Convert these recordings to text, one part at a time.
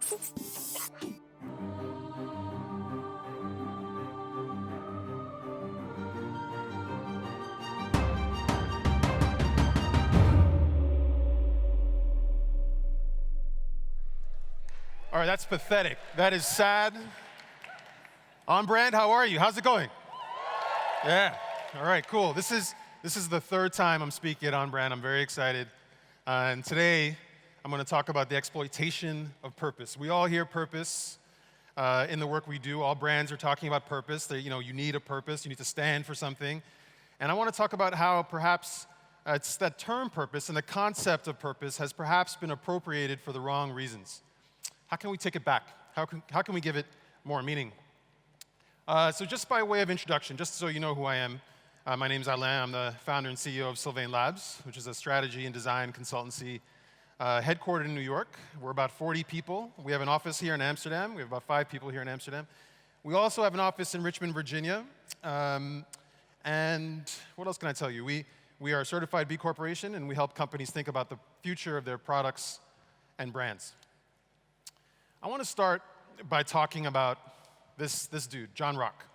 All right, that's pathetic. That is sad. OnBrand, how are you? How's it going? Yeah. All right, cool. This is the third time I'm speaking at OnBrand. I'm very excited. And today, I'm going to talk about the exploitation of purpose. We all hear purpose in the work we do. All brands are talking about purpose. That, you need a purpose. You need to stand for something. And I want to talk about how perhaps it's that term purpose and the concept of purpose has perhaps been appropriated for the wrong reasons. How can we take it back? How can we give it more meaning? So just by way of introduction, just so you know who I am, my name is Alain. I'm the founder and CEO of Sylvain Labs, which is a strategy and design consultancy headquartered in New York. We're about 40 people. We have an office here in Amsterdam. We have about 5 people here in Amsterdam. We also have an office in Richmond, Virginia. And what else can I tell you? We are a certified B Corporation, and we help companies think about the future of their products and brands. I want to start by talking about this dude, John Rock.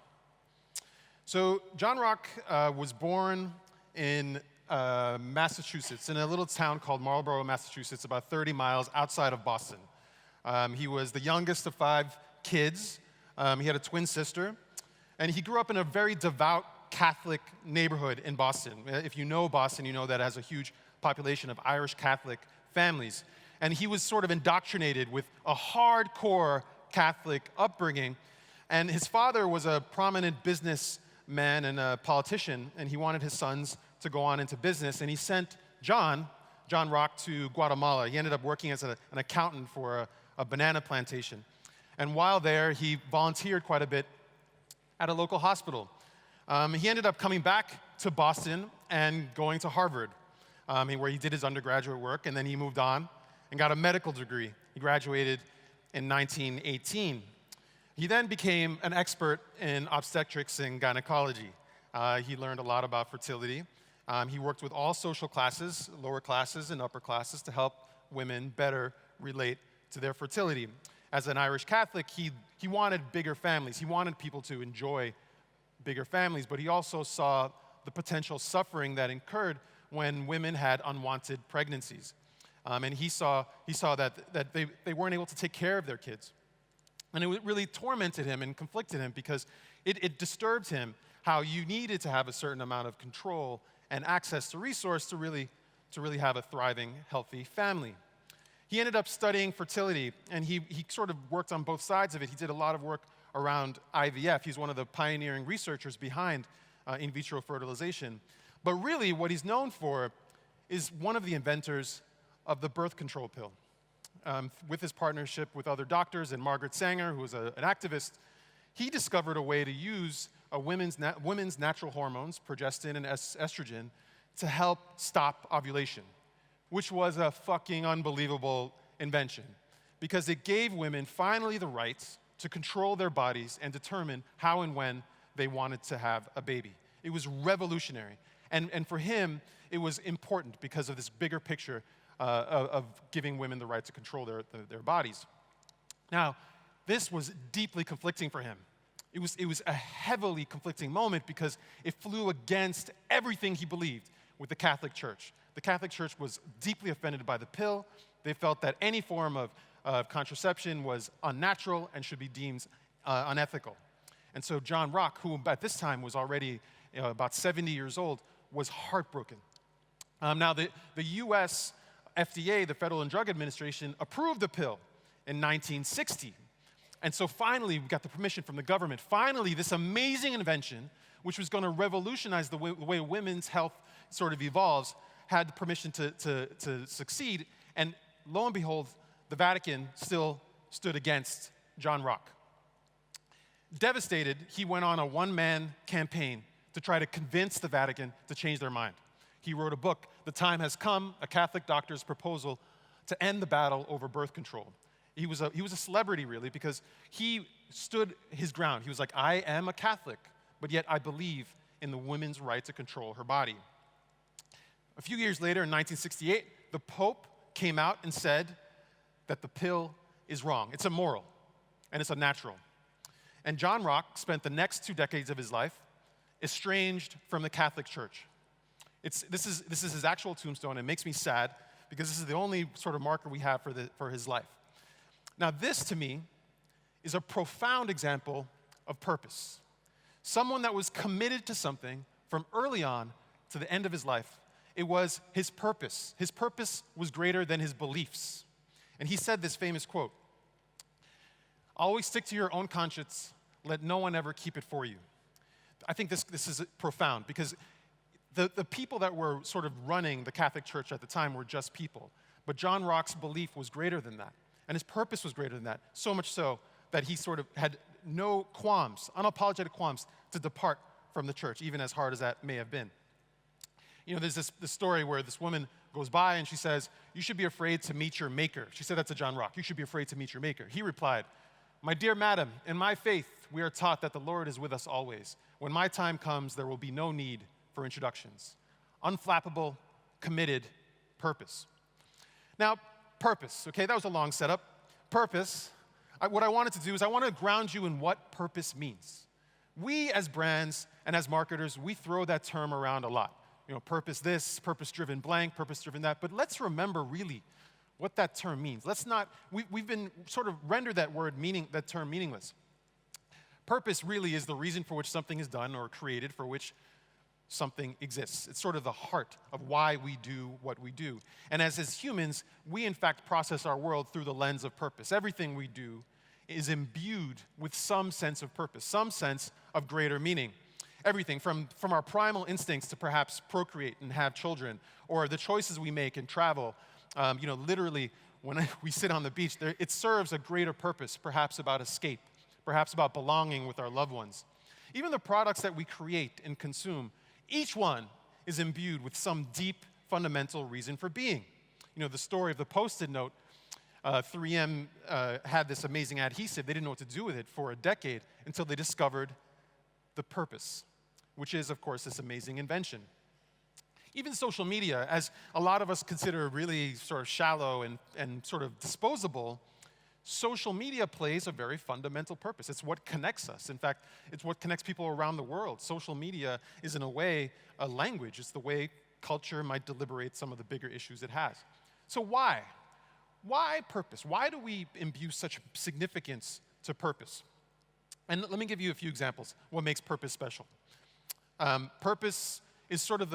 So John Rock was born in Massachusetts, in a little town called Marlborough, Massachusetts, about 30 miles outside of Boston. He was the youngest of 5 kids. He had a twin sister. And he grew up in a very devout Catholic neighborhood in Boston. If you know Boston, you know that it has a huge population of Irish Catholic families. And he was sort of indoctrinated with a hardcore Catholic upbringing. And his father was a prominent businessman and a politician, and he wanted his sons to go on into business. And he sent John Rock, to Guatemala. He ended up working as an accountant for a banana plantation. And while there, he volunteered quite a bit at a local hospital. He ended up coming back to Boston and going to Harvard, where he did his undergraduate work, and then he moved on and got a medical degree. He graduated in 1918. He then became an expert in obstetrics and gynecology. He learned a lot about fertility. He worked with all social classes, lower classes and upper classes, to help women better relate to their fertility. As an Irish Catholic, he wanted bigger families. He wanted people to enjoy bigger families, but he also saw the potential suffering that incurred when women had unwanted pregnancies. And he saw that they weren't able to take care of their kids. And it really tormented him and conflicted him because it disturbed him how you needed to have a certain amount of control and access to resource to really have a thriving, healthy family. He ended up studying fertility, and he sort of worked on both sides of it. He did a lot of work around IVF. He's one of the pioneering researchers behind in vitro fertilization. But really, what he's known for is one of the inventors of the birth control pill. With his partnership with other doctors and Margaret Sanger, who was an activist, he discovered a way to use women's natural hormones, progestin and estrogen, to help stop ovulation, which was a fucking unbelievable invention because it gave women finally the rights to control their bodies and determine how and when they wanted to have a baby. It was revolutionary. And for him, it was important because of this bigger picture of giving women the right to control their bodies. Now, this was deeply conflicting for him. It was a heavily conflicting moment because it flew against everything he believed with the Catholic Church. The Catholic Church was deeply offended by the pill. They felt that any form of contraception was unnatural and should be deemed unethical. And so John Rock, who at this time was already about 70 years old, was heartbroken. Now, the U.S. FDA, the Federal and Drug Administration, approved the pill in 1960. And so finally, we got the permission from the government. Finally, this amazing invention, which was going to revolutionize the way women's health sort of evolves, had the permission to succeed. And lo and behold, the Vatican still stood against John Rock. Devastated, he went on a one-man campaign to try to convince the Vatican to change their mind. He wrote a book, The Time Has Come, a Catholic doctor's proposal to end the battle over birth control. He was a celebrity, really, because he stood his ground. He was like, I am a Catholic, but yet I believe in the woman's right to control her body. A few years later, in 1968, the Pope came out and said that the pill is wrong. It's immoral, and it's unnatural. And John Rock spent the next 2 decades of his life estranged from the Catholic Church. This is his actual tombstone. It makes me sad because this is the only sort of marker we have for his life. Now, this to me is a profound example of purpose. Someone that was committed to something from early on to the end of his life. It was his purpose. His purpose was greater than his beliefs. And he said this famous quote, "Always stick to your own conscience. Let no one ever keep it for you." I think this is profound because the people that were sort of running the Catholic Church at the time were just people. But John Rock's belief was greater than that. And his purpose was greater than that. So much so that he sort of had no qualms, unapologetic qualms, to depart from the church, even as hard as that may have been. You know, there's this story where this woman goes by and she says, "You should be afraid to meet your maker." She said that to John Rock. "You should be afraid to meet your maker." He replied, "My dear madam, in my faith, we are taught that the Lord is with us always. When my time comes, there will be no need for introductions." Unflappable, committed purpose. Now, purpose, okay, that was a long setup. Purpose, what I wanted to do is I want to ground you in what purpose means. We as brands and as marketers, we throw that term around a lot. You know, purpose this, purpose-driven blank, purpose-driven that. But let's remember really what that term means. Let's not, we've been sort of rendered that term meaningless. Purpose really is the reason for which something is done or created, for which something exists. It's sort of the heart of why we do what we do. And as humans, we in fact process our world through the lens of purpose. Everything we do is imbued with some sense of purpose, some sense of greater meaning. Everything from our primal instincts to perhaps procreate and have children, or the choices we make in travel. Literally, when we sit on the beach, it serves a greater purpose, perhaps about escape, perhaps about belonging with our loved ones. Even the products that we create and consume, each one is imbued with some deep, fundamental reason for being. You know, the story of the Post-it note, 3M had this amazing adhesive. They didn't know what to do with it for a decade until they discovered the purpose, which is, of course, this amazing invention. Even social media, as a lot of us consider really sort of shallow and sort of disposable, social media plays a very fundamental purpose. It's what connects us. In fact, it's what connects people around the world. Social media is, in a way, a language. It's the way culture might deliberate some of the bigger issues it has. So why? Why purpose? Why do we imbue such significance to purpose? And let me give you a few examples. What makes purpose special? Purpose is sort of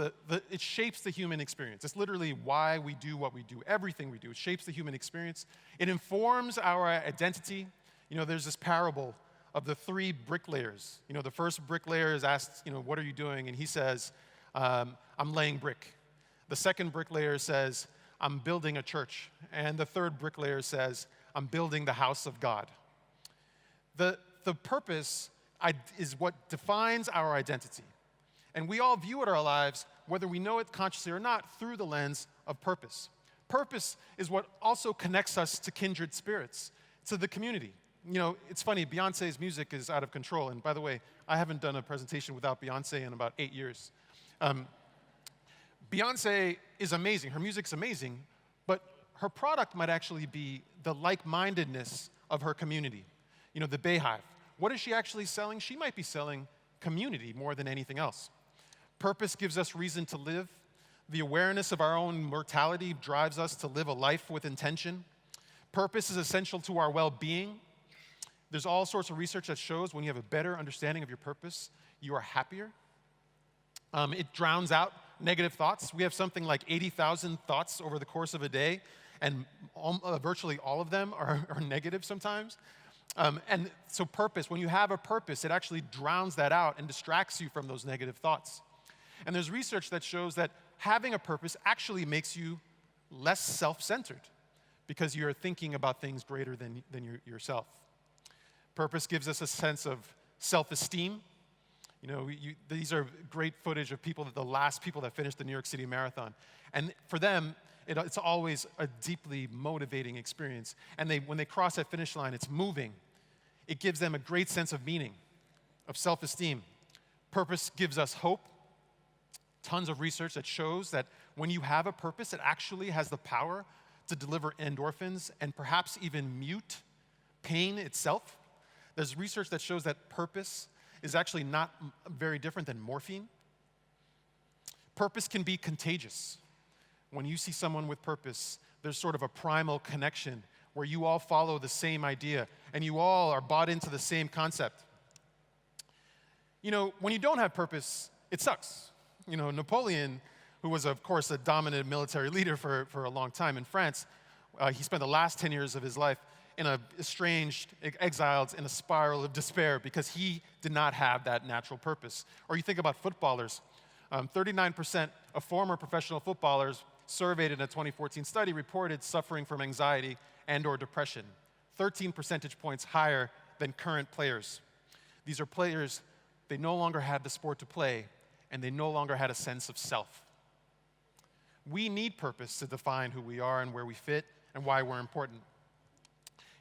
it shapes the human experience. It's literally why we do what we do, everything we do. It shapes the human experience. It informs our identity. You know, there's this parable of the 3 bricklayers. You know, the first bricklayer is asked, what are you doing? And he says, I'm laying brick. The second bricklayer says, I'm building a church. And the third bricklayer says, I'm building the house of God. The purpose is what defines our identity. And we all view our lives, whether we know it consciously or not, through the lens of purpose. Purpose is what also connects us to kindred spirits, to the community. You know, it's funny, Beyonce's music is out of control. And by the way, I haven't done a presentation without Beyonce in about 8 years. Beyonce is amazing. Her music's amazing. But her product might actually be the like-mindedness of her community. You know, the Bayhive. What is she actually selling? She might be selling community more than anything else. Purpose gives us reason to live. The awareness of our own mortality drives us to live a life with intention. Purpose is essential to our well-being. There's all sorts of research that shows when you have a better understanding of your purpose, you are happier. It drowns out negative thoughts. We have something like 80,000 thoughts over the course of a day, and virtually all of them are negative sometimes. And so purpose, when you have a purpose, it actually drowns that out and distracts you from those negative thoughts. And there's research that shows that having a purpose actually makes you less self-centered because you're thinking about things greater than yourself. Purpose gives us a sense of self-esteem. You know, these are great footage of the last people that finished the New York City Marathon. And for them, it's always a deeply motivating experience. And when they cross that finish line, it's moving. It gives them a great sense of meaning, of self-esteem. Purpose gives us hope. Tons of research that shows that when you have a purpose, it actually has the power to deliver endorphins and perhaps even mute pain itself. There's research that shows that purpose is actually not very different than morphine. Purpose can be contagious. When you see someone with purpose, there's sort of a primal connection where you all follow the same idea and you all are bought into the same concept. You know, when you don't have purpose, it sucks. You know, Napoleon, who was, of course, a dominant military leader for a long time in France, he spent the last 10 years of his life in a estranged, exiled, in a spiral of despair because he did not have that natural purpose. Or you think about footballers. 39% of former professional footballers surveyed in a 2014 study reported suffering from anxiety and or depression, 13 percentage points higher than current players. These are players, they no longer had the sport to play, and they no longer had a sense of self. We need purpose to define who we are and where we fit and why we're important.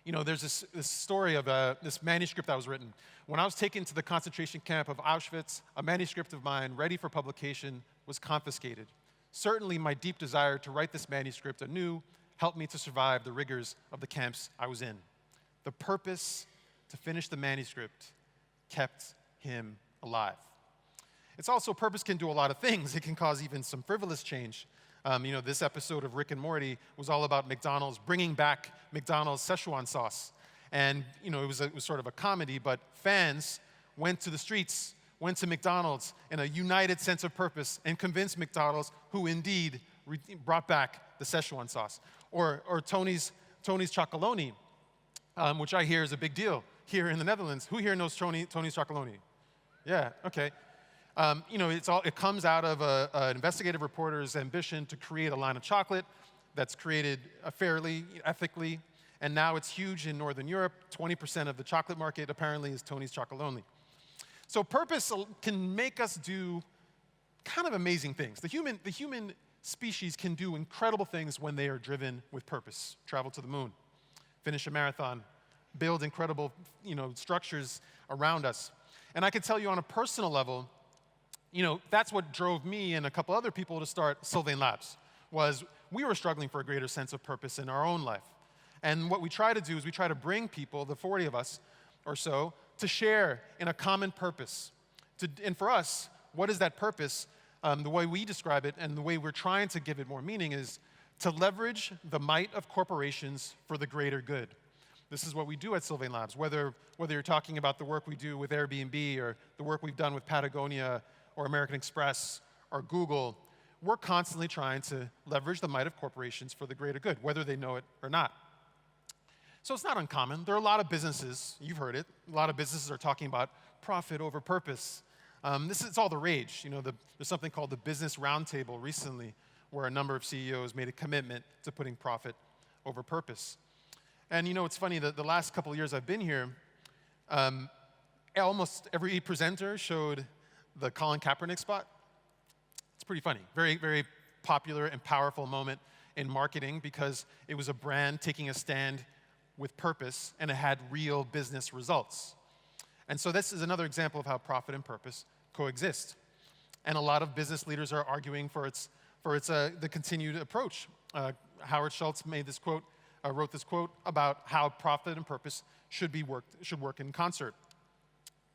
You know, there's this story of this manuscript that was written. When I was taken to the concentration camp of Auschwitz, a manuscript of mine ready for publication was confiscated. Certainly, my deep desire to write this manuscript anew helped me to survive the rigors of the camps I was in. The purpose to finish the manuscript kept him alive. It's also, purpose can do a lot of things. It can cause even some frivolous change. You know, this episode of Rick and Morty was all about McDonald's bringing back McDonald's Szechuan sauce. And, you know, it was sort of a comedy, but fans went to the streets, went to McDonald's in a united sense of purpose and convinced McDonald's, who indeed brought back the Szechuan sauce. Or Tony's Chocolonely, which I hear is a big deal here in the Netherlands. Who here knows Tony's Chocolonely? Yeah, okay. You know, it comes out of an investigative reporter's ambition to create a line of chocolate that's created fairly, ethically, and now it's huge in Northern Europe. 20% of the chocolate market apparently is Tony's Chocolonely. So purpose can make us do kind of amazing things. The human species can do incredible things when they are driven with purpose. Travel to the moon, finish a marathon, build incredible, you know, structures around us. And I can tell you on a personal level, you know, that's what drove me and a couple other people to start Sylvain Labs, was we were struggling for a greater sense of purpose in our own life. And what we try to do is we try to bring people, the 40 of us or so, to share in a common purpose. And for us, what is that purpose? The way we describe it and the way we're trying to give it more meaning is to leverage the might of corporations for the greater good. This is what we do at Sylvain Labs, whether you're talking about the work we do with Airbnb or the work we've done with Patagonia or American Express or Google. We're constantly trying to leverage the might of corporations for the greater good, whether they know it or not. So it's not uncommon. There are a lot of businesses, you've heard it, a lot of businesses are talking about profit over purpose. It's all the rage. You know, there's something called the Business Roundtable recently, where a number of CEOs made a commitment to putting profit over purpose. And you know, it's funny that the last couple of years I've been here, almost every presenter showed the Colin Kaepernick spot. It's pretty funny. Very, very popular and powerful moment in marketing because it was a brand taking a stand with purpose and it had real business results. And so this is another example of how profit and purpose coexist. And a lot of business leaders are arguing for the continued approach. Howard Schultz wrote this quote about how profit and purpose should work in concert.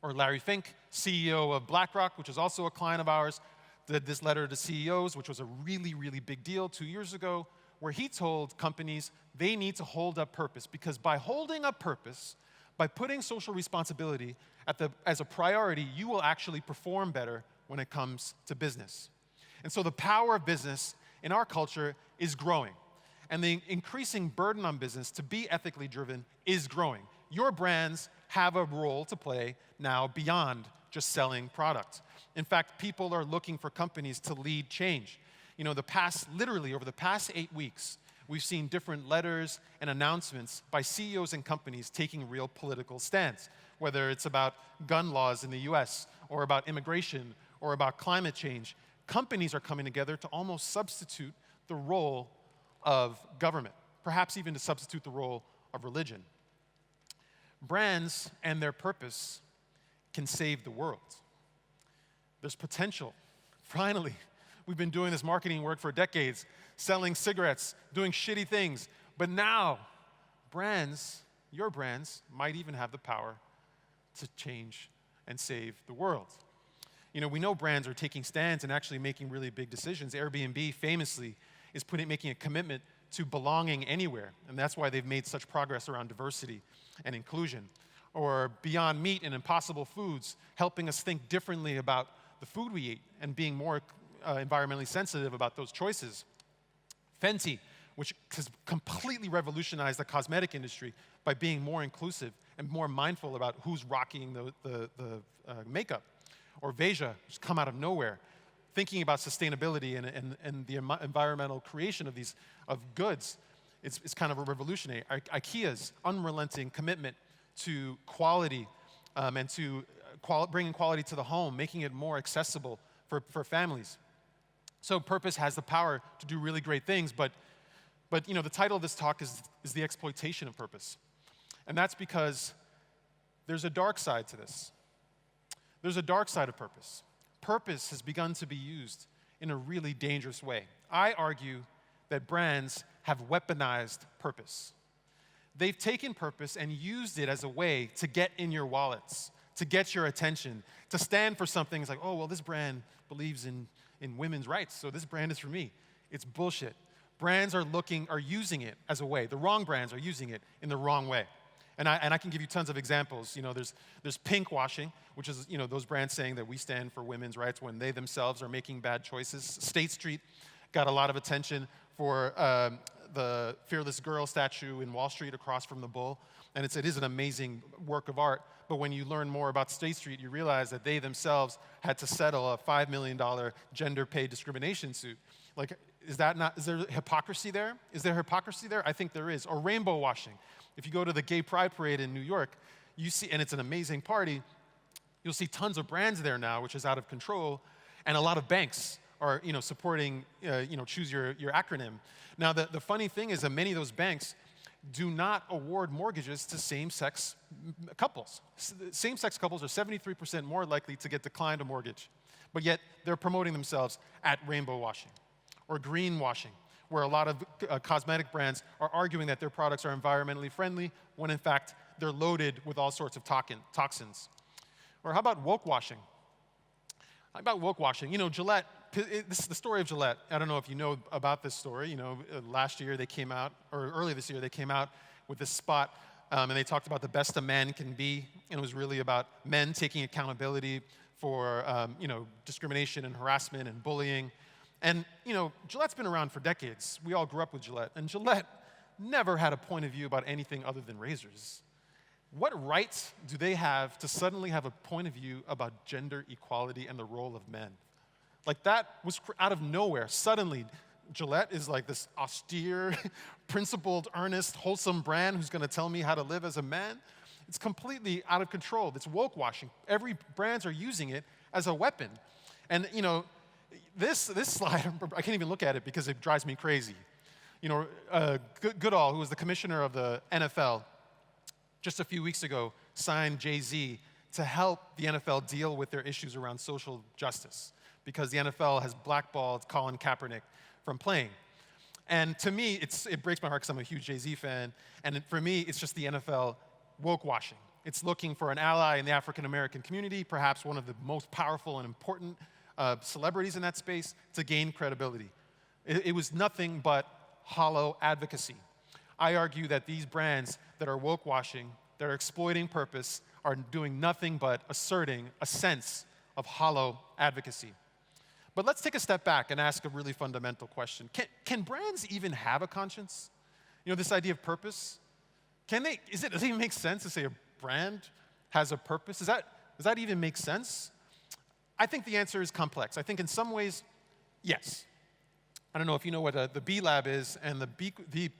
Or Larry Fink, CEO of BlackRock, which is also a client of ours, did this letter to CEOs, which was a really, really big deal 2 years ago, where he told companies they need to hold up purpose, because by holding up purpose, by putting social responsibility as a priority, you will actually perform better when it comes to business. And so the power of business in our culture is growing. And the increasing burden on business to be ethically driven is growing. Your brands have a role to play now beyond just selling products. In fact, people are looking for companies to lead change. You know, literally over the past 8 weeks, we've seen different letters and announcements by CEOs and companies taking real political stands, whether it's about gun laws in the US or about immigration or about climate change. Companies are coming together to almost substitute the role of government, perhaps even to substitute the role of religion. Brands and their purpose can save the world. There's potential. Finally, we've been doing this marketing work for decades. selling cigarettes, doing shitty things. But now, brands, your brands, might even have the power to change and save the world. We know brands are taking stands and actually making really big decisions. Airbnb famously is making a commitment to belonging anywhere, and that's why they've made such progress around diversity and inclusion. Or Beyond Meat and Impossible Foods, helping us think differently about the food we eat and being more environmentally sensitive about those choices. Fenty, which has completely revolutionized the cosmetic industry by being more inclusive and more mindful about who's rocking the makeup. Or Veja, which has come out of nowhere, thinking about sustainability and the environmental creation of goods. It's kind of a revolutionary. IKEA's unrelenting commitment to quality and to bringing quality to the home, making it more accessible for families. So purpose has the power to do really great things, but the title of this talk is the exploitation of purpose. And that's because there's a dark side to this. There's a dark side of purpose. Purpose has begun to be used in a really dangerous way. I argue that brands have weaponized purpose. They've taken purpose and used it as a way to get in your wallets, to get your attention, to stand for something. It's like, oh, well, this brand believes in women's rights, so this brand is for me. It's bullshit. Brands are using it as a way. The wrong brands are using it in the wrong way. And I can give you tons of examples. There's pink washing, which is those brands saying that we stand for women's rights when they themselves are making bad choices. State Street got a lot of attention for the Fearless Girl statue in Wall Street across from the Bull, and it is an amazing work of art. But when you learn more about State Street, you realize that they themselves had to settle a $5 million gender pay discrimination suit. Like, is there hypocrisy there? Is there hypocrisy there? I think there is. Or rainbow washing. If you go to the Gay Pride Parade in New York, you see, and it's an amazing party, you'll see tons of brands there now, which is out of control, and a lot of banks are supporting, choose your acronym. Now, the funny thing is that many of those banks do not award mortgages to same-sex couples. Same-sex couples are 73% more likely to get declined a mortgage, but yet they're promoting themselves at rainbow washing or green washing, where a lot of cosmetic brands are arguing that their products are environmentally friendly, when in fact they're loaded with all sorts of toxins. Or how about woke washing? Gillette, this is the story of Gillette. I don't know if you know about this story. Last year they came out, or early this year they came out with this spot, and they talked about the best a man can be, and it was really about men taking accountability for discrimination and harassment and bullying. And, Gillette's been around for decades. We all grew up with Gillette. And Gillette never had a point of view about anything other than razors. What rights do they have to suddenly have a point of view about gender equality and the role of men? Like, that was out of nowhere. Suddenly, Gillette is like this austere, principled, earnest, wholesome brand who's going to tell me how to live as a man. It's completely out of control. It's woke washing. Every brands are using it as a weapon. And, this slide, I can't even look at it because it drives me crazy. Goodall, who was the commissioner of the NFL, just a few weeks ago signed Jay-Z to help the NFL deal with their issues around social justice because the NFL has blackballed Colin Kaepernick from playing. And to me, it breaks my heart because I'm a huge Jay-Z fan. And for me, it's just the NFL woke washing. It's looking for an ally in the African-American community, perhaps one of the most powerful and important celebrities in that space, to gain credibility. It was nothing but hollow advocacy. I argue that these brands that are woke washing, that are exploiting purpose, are doing nothing but asserting a sense of hollow advocacy. But let's take a step back and ask a really fundamental question. Can brands even have a conscience? This idea of purpose. Does it even make sense to say a brand has a purpose? Does that even make sense? I think the answer is complex. I think in some ways, yes. I don't know if you know what the B Lab is, and the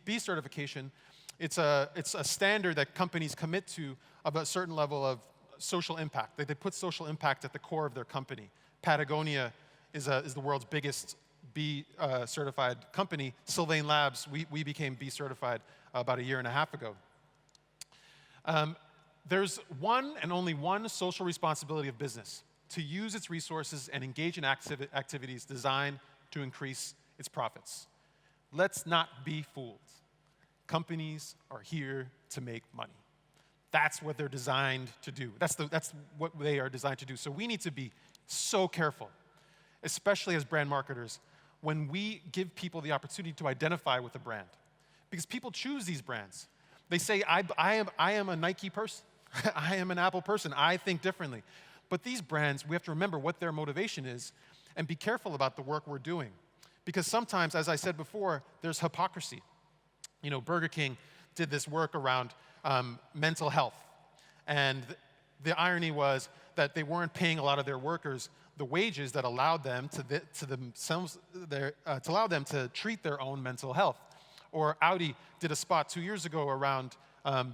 B certification. It's a standard that companies commit to of a certain level of social impact. They put social impact at the core of their company. Patagonia is the world's biggest B certified company. Sylvain Labs, we became B certified about a year and a half ago. There's one and only one social responsibility of business: to use its resources and engage in activities designed to increase its profits. Let's not be fooled. Companies are here to make money. That's what they're designed to do. That's what they are designed to do. So we need to be so careful, especially as brand marketers, when we give people the opportunity to identify with a brand. Because people choose these brands. They say, I am a Nike person. I am an Apple person. I think differently. But these brands, we have to remember what their motivation is and be careful about the work we're doing. Because sometimes, as I said before, there's hypocrisy. Burger King did this work around mental health. And the irony was that they weren't paying a lot of their workers the wages that allowed them allow them to treat their own mental health. Or Audi did a spot 2 years ago around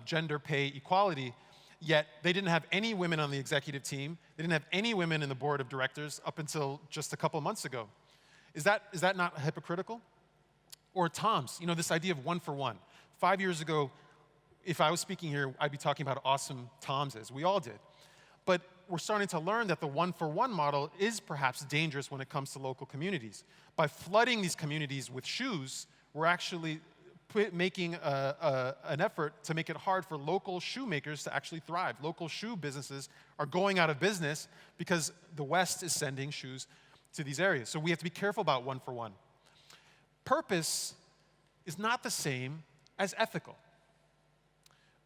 gender pay equality, yet they didn't have any women on the executive team. They didn't have any women in the board of directors up until just a couple months ago. Is that not hypocritical? Or Tom's, this idea of one for one. 5 years ago, if I was speaking here, I'd be talking about how awesome Tom's is. We all did. But we're starting to learn that the one-for-one model is perhaps dangerous when it comes to local communities. By flooding these communities with shoes, we're actually making an effort to make it hard for local shoemakers to actually thrive. Local shoe businesses are going out of business because the West is sending shoes to these areas. So we have to be careful about one-for-one. Purpose is not the same as ethical.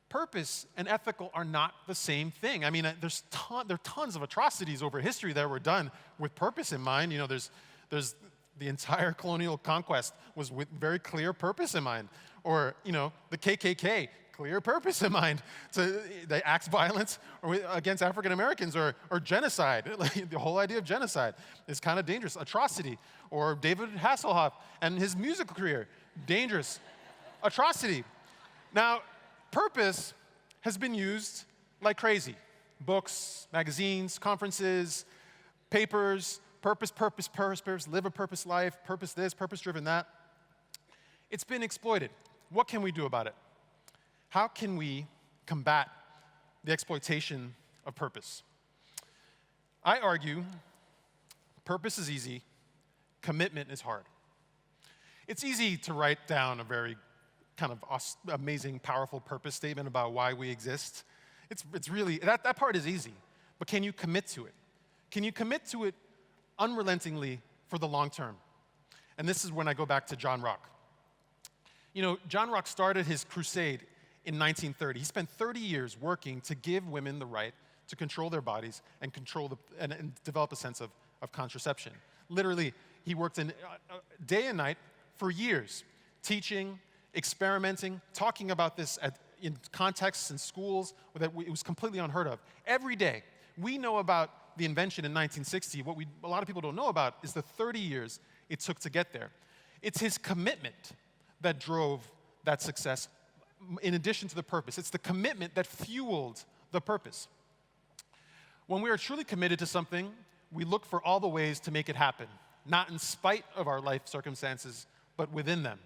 Purpose and ethical are not the same thing. I mean, there are tons of atrocities over history that were done with purpose in mind. There's the entire colonial conquest was with very clear purpose in mind. Or, the KKK, clear purpose in mind. So they act violence against African Americans or genocide. Like, the whole idea of genocide is kind of dangerous. Atrocity. Or David Hasselhoff and his musical career, dangerous. Atrocity. Now, purpose has been used like crazy. Books, magazines, conferences, papers, purpose, live a purpose life, purpose this, purpose-driven that. It's been exploited. What can we do about it? How can we combat the exploitation of purpose? I argue purpose is easy, commitment is hard. It's easy to write down a very kind of amazing, powerful purpose statement about why we exist. It's really, that part is easy. But can you commit to it? Can you commit to it unrelentingly for the long term? And this is when I go back to John Rock. John Rock started his crusade in 1930. He spent 30 years working to give women the right to control their bodies and and develop a sense of contraception. Literally, he worked in day and night for years, teaching, experimenting, talking about this in contexts in schools that it was completely unheard of. Every day, we know about the invention in 1960. What a lot of people don't know about is the 30 years it took to get there. It's his commitment that drove that success, in addition to the purpose. It's the commitment that fueled the purpose. When we are truly committed to something, we look for all the ways to make it happen, not in spite of our life circumstances, but within them.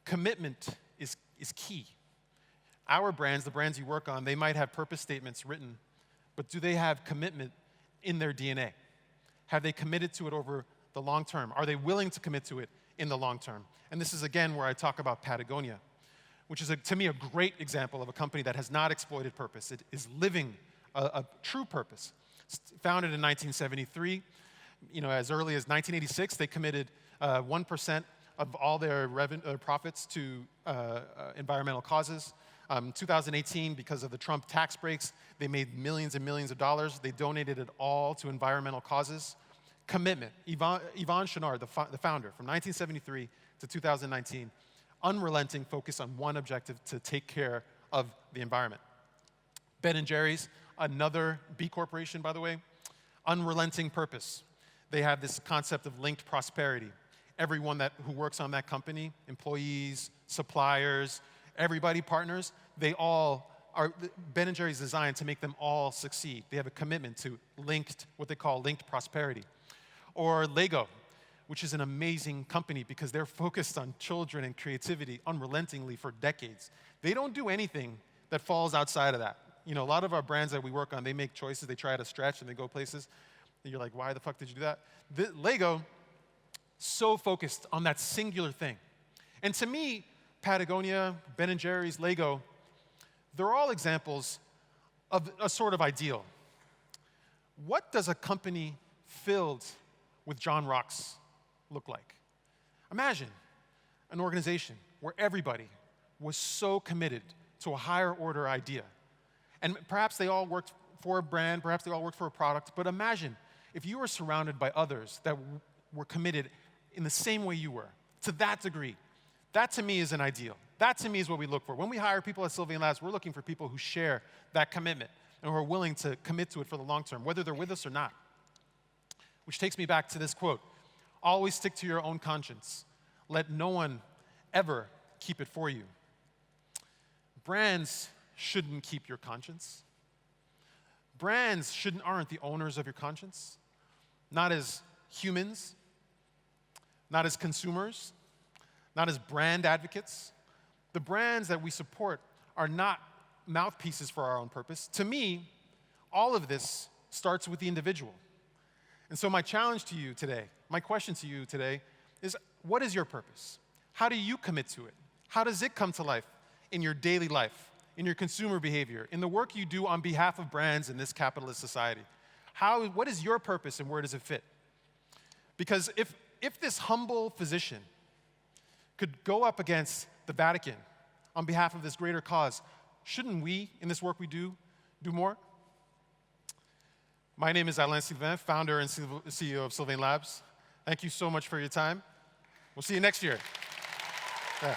Commitment is key. Our brands, the brands you work on, they might have purpose statements written, but do they have commitment in their DNA? Have they committed to it over the long term? Are they willing to commit to it in the long term? And this is, again, where I talk about Patagonia, which is, to me, a great example of a company that has not exploited purpose. It is living a true purpose. Founded in 1973, as early as 1986, they committed 1% of all their profits to environmental causes. 2018, because of the Trump tax breaks, they made millions and millions of dollars. They donated it all to environmental causes. Commitment. Yvon Chouinard, the founder, from 1973 to 2019, unrelenting focus on one objective: to take care of the environment. Ben & Jerry's, another B Corporation, by the way, unrelenting purpose. They have this concept of linked prosperity. Everyone who works on that company, employees, suppliers, everybody, partners, they all are, Ben & Jerry's designed to make them all succeed. They have a commitment to what they call linked prosperity. Or Lego, which is an amazing company because they're focused on children and creativity unrelentingly for decades. They don't do anything that falls outside of that. A lot of our brands that we work on, they make choices, they try to stretch, and they go places. And you're like, why the fuck did you do that? Lego so focused on that singular thing. And to me, Patagonia, Ben & Jerry's, Lego, they're all examples of a sort of ideal. What does a company filled with John Rocks look like? Imagine an organization where everybody was so committed to a higher order idea. And perhaps they all worked for a brand, perhaps they all worked for a product, but imagine if you were surrounded by others that were committed in the same way you were, to that degree. That to me is an ideal. That to me is what we look for. When we hire people at Sylvain Labs, we're looking for people who share that commitment and who are willing to commit to it for the long term, whether they're with us or not. Which takes me back to this quote: always stick to your own conscience. Let no one ever keep it for you. Brands shouldn't keep your conscience. Brands aren't the owners of your conscience, not as humans, not as consumers, not as brand advocates. The brands that we support are not mouthpieces for our own purpose. To me, all of this starts with the individual. And so my challenge to you today, my question to you today is, what is your purpose? How do you commit to it? How does it come to life in your daily life, in your consumer behavior, in the work you do on behalf of brands in this capitalist society? What is your purpose and where does it fit? Because if this humble physician could go up against the Vatican on behalf of this greater cause, shouldn't we, in this work we do more? My name is Alain Sylvain, founder and CEO of Sylvain Labs. Thank you so much for your time. We'll see you next year. Yeah.